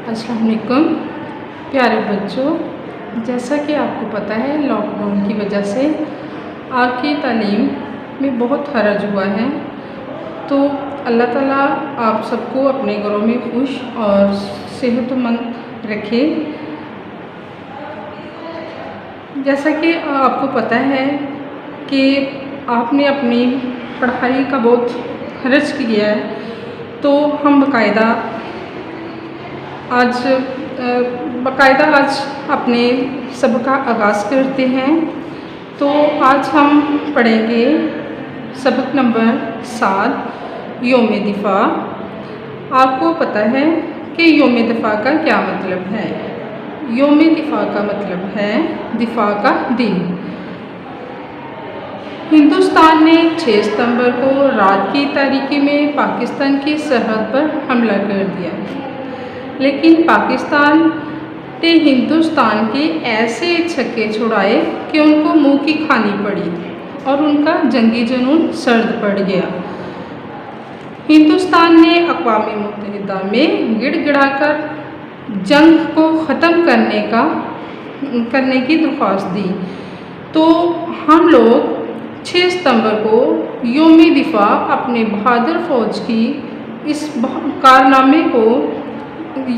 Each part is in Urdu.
السلام علیکم پیارے بچوں، جیسا کہ آپ کو پتہ ہے لاک ڈاؤن کی وجہ سے آپ کی تعلیم میں بہت حرج ہوا ہے، تو اللہ تعالیٰ آپ سب کو اپنے گھروں میں خوش اور صحت مند رکھے۔ جیسا کہ آپ کو پتہ ہے کہ آپ نے اپنی پڑھائی کا بہت حرج کیا ہے، تو ہم باقاعدہ آج اپنے سبق کا آغاز کرتے ہیں۔ تو آج ہم پڑھیں گے سبق نمبر 7 یوم دفاع۔ آپ کو پتہ ہے کہ یوم دفاع کا کیا مطلب ہے؟ یوم دفاع کا مطلب ہے دفاع کا دن۔ ہندوستان نے 6 ستمبر کو رات کی تاریکی میں پاکستان کی سرحد پر حملہ کر دیا، لیکن پاکستان نے ہندوستان کے ایسے چھکے چھڑائے کہ ان کو منہ کی کھانی پڑی اور ان کا جنگی جنون سرد پڑ گیا۔ ہندوستان نے اقوام متحدہ میں گڑ گڑا کر جنگ کو ختم کرنے کی درخواست دی۔ تو ہم لوگ 6 ستمبر کو یوم دفاع اپنے بہادر فوج کی اس کارنامے کو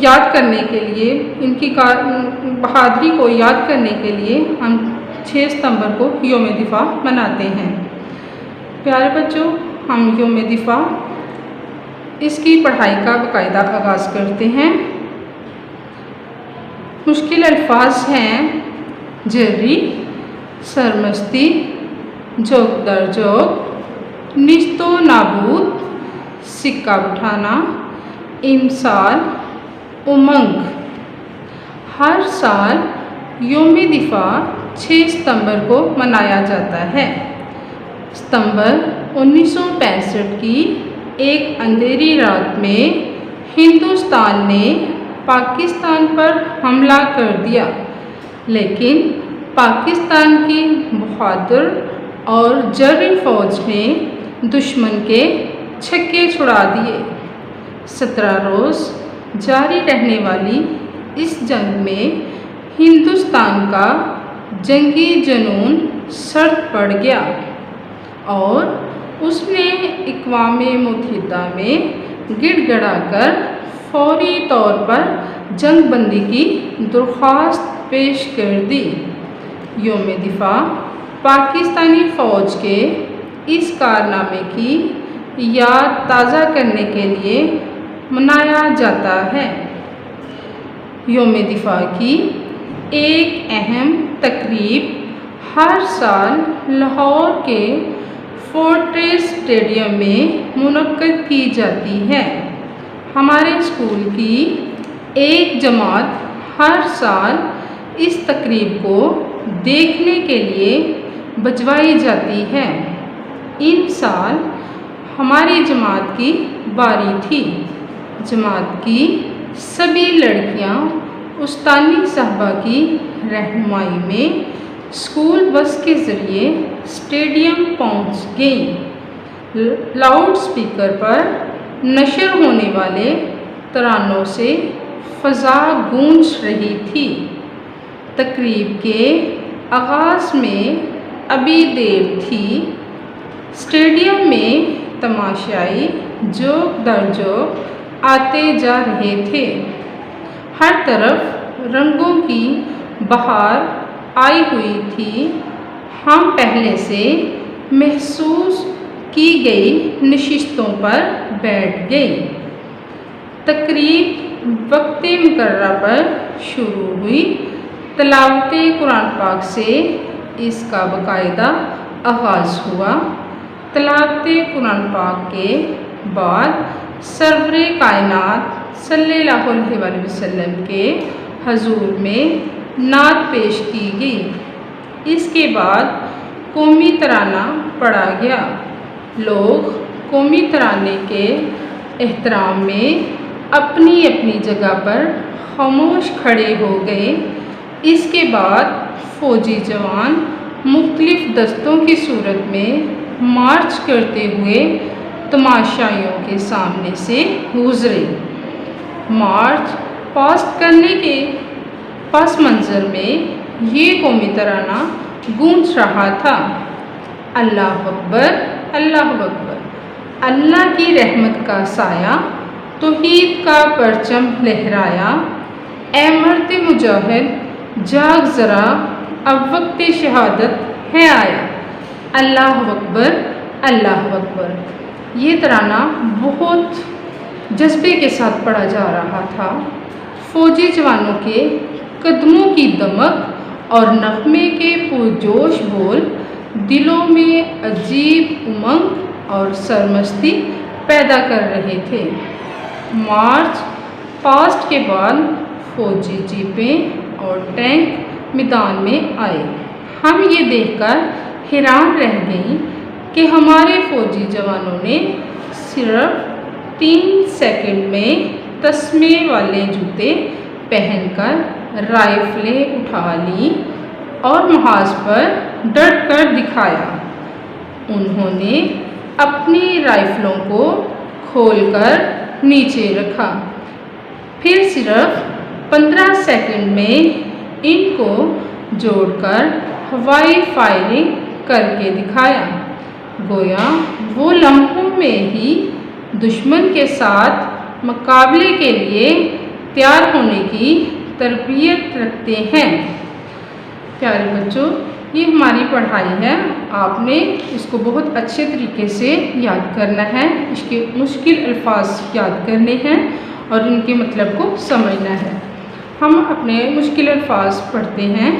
یاد کرنے کے لیے، ان کی بہادری کو یاد کرنے کے لیے ہم 6 ستمبر کو یوم دفاع مناتے ہیں۔ پیارے بچوں، ہم یوم دفاع اس کی پڑھائی کا باقاعدہ آغاز کرتے ہیں۔ مشکل الفاظ ہیں جری، سرمستی، جوک در جوک، نیست و نابود، سکہ اٹھانا، امسال، امنگ۔ ہر سال یوم دفاع 6 ستمبر کو منایا جاتا ہے۔ ستمبر 1965 کی ایک اندھیری رات میں ہندوستان نے پاکستان پر حملہ کر دیا، لیکن پاکستان کی بہادر اور جرری فوج نے دشمن کے چھکے چھڑا دیے۔ 17 روز جاری رہنے والی اس جنگ میں ہندوستان کا جنگی جنون سرد پڑ گیا اور اس نے اقوام متحدہ میں گڑ گڑا کر فوری طور پر جنگ بندی کی درخواست پیش کر دی۔ یوم دفاع پاکستانی فوج کے اس کارنامے کی یاد تازہ کرنے کے لیے منایا جاتا ہے۔ یوم دفاع کی ایک اہم تقریب ہر سال لاہور کے فورٹریس اسٹیڈیم میں منعقد کی جاتی ہے۔ ہمارے اسکول کی ایک جماعت ہر سال اس تقریب کو دیکھنے کے لیے بھجوائی جاتی ہے۔ ان سال ہماری جماعت کی باری تھی۔ جماعت کی سبھی لڑکیاں استانی صاحبہ کی رہنمائی میں اسکول بس کے ذریعے اسٹیڈیم پہنچ گئیں۔ لاؤڈ اسپیکر پر نشر ہونے والے ترانوں سے فضا گونج رہی تھی۔ تقریب کے آغاز میں ابھی دیر تھی۔ اسٹیڈیم میں تماشائی جوک در جوک آتے جا رہے تھے۔ ہر طرف رنگوں کی بہار آئی ہوئی تھی۔ ہم پہلے سے محسوس کی گئی نشستوں پر بیٹھ گئے۔ تقریب وقت مقررہ پر شروع ہوئی۔ تلاوت قرآن پاک سے اس کا باقاعدہ آغاز ہوا۔ تلاوت قرآن پاک کے بعد سرور کائنات صلی اللہ علیہ وآلہ وسلم کے حضور میں نعت پیش کی گئی۔ اس کے بعد قومی ترانہ پڑھا گیا۔ لوگ قومی ترانے کے احترام میں اپنی اپنی جگہ پر خاموش کھڑے ہو گئے۔ اس کے بعد فوجی جوان مختلف دستوں کی صورت میں مارچ کرتے ہوئے تماشائیوں کے سامنے سے گزرے۔ مارچ پاسٹ کرنے کے پس منظر میں یہ قومی ترانہ گونج رہا تھا۔ اللہ اکبر، اللہ اکبر، اللہ کی رحمت کا سایہ توحید کا پرچم لہرایا، اے مرد مجاہد جاگ ذرا، اب وقت شہادت ہے آیا۔ اللہ اکبر، اللہ اکبر۔ یہ ترانہ بہت جذبے کے ساتھ پڑھا جا رہا تھا۔ فوجی جوانوں کے قدموں کی دمک اور نغمے کے پرجوش بول دلوں میں عجیب امنگ اور سرمستی پیدا کر رہے تھے۔ مارچ پاسٹ کے بعد فوجی جیپیں اور ٹینک میدان میں آئے۔ ہم یہ دیکھ کر حیران رہ گئیں کہ ہمارے فوجی جوانوں نے صرف 3 سیکنڈ میں تسمے والے جوتے پہن کر رائفلیں اٹھا لیں اور محاذ پر ڈٹ کر دکھایا۔ انہوں نے اپنی رائفلوں کو کھول کر نیچے رکھا، پھر صرف 15 سیکنڈ میں ان کو جوڑ کر ہوائی فائرنگ کر کے دکھایا، گویا وہ لمحوں میں ہی دشمن کے ساتھ مقابلے کے لیے تیار ہونے کی تربیت رکھتے ہیں۔ پیارے بچوں، یہ ہماری پڑھائی ہے، آپ نے اس کو بہت اچھے طریقے سے یاد کرنا ہے، اس کے مشکل الفاظ یاد کرنے ہیں اور ان کے مطلب کو سمجھنا ہے۔ ہم اپنے مشکل الفاظ پڑھتے ہیں۔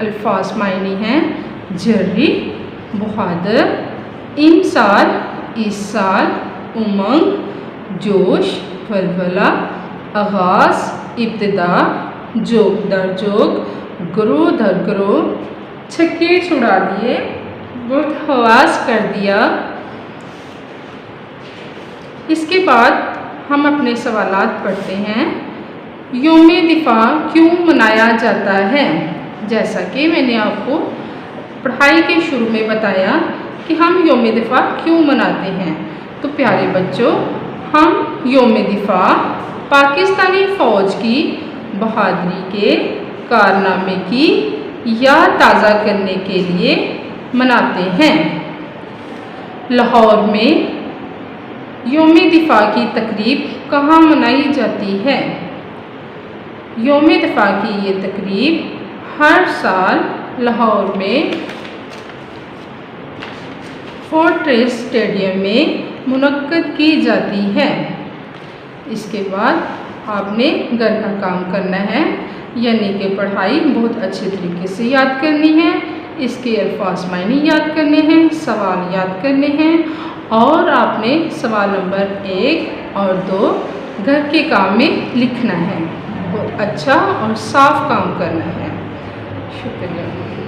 الفاظ معنی ہیں: جرری، بہادر، امسال، ایسال، امنگ، جوش، ولولہ، آغاز، ابتدا، جوک در جوک، گروہ در گروہ، چھکے چھڑا دیے، بہت حواس کر دیا۔ اس کے بعد ہم اپنے سوالات پڑھتے ہیں۔ یوم دفاع کیوں منایا جاتا ہے؟ جیسا کہ میں نے آپ کو پڑھائی کے شروع میں بتایا کہ ہم یوم دفاع کیوں مناتے ہیں، تو پیارے بچوں، ہم یوم دفاع پاکستانی فوج کی بہادری کے کارنامے کی یاد تازہ کرنے کے لیے مناتے ہیں۔ لاہور میں یوم دفاع کی تقریب کہاں منائی جاتی ہے؟ یوم دفاع کی یہ تقریب ہر سال لاہور میں فورٹریس اسٹیڈیم میں منعقد کی جاتی ہے۔ اس کے بعد آپ نے گھر کا کام کرنا ہے، یعنی کہ پڑھائی بہت اچھے طریقے سے یاد کرنی ہے، اس کے الفاظ معنی یاد کرنے ہیں، سوال یاد کرنے ہیں، اور آپ نے سوال نمبر 1 اور 2 گھر کے کام میں لکھنا ہے۔ بہت اچھا اور صاف کام کرنا ہے۔ شکریہ۔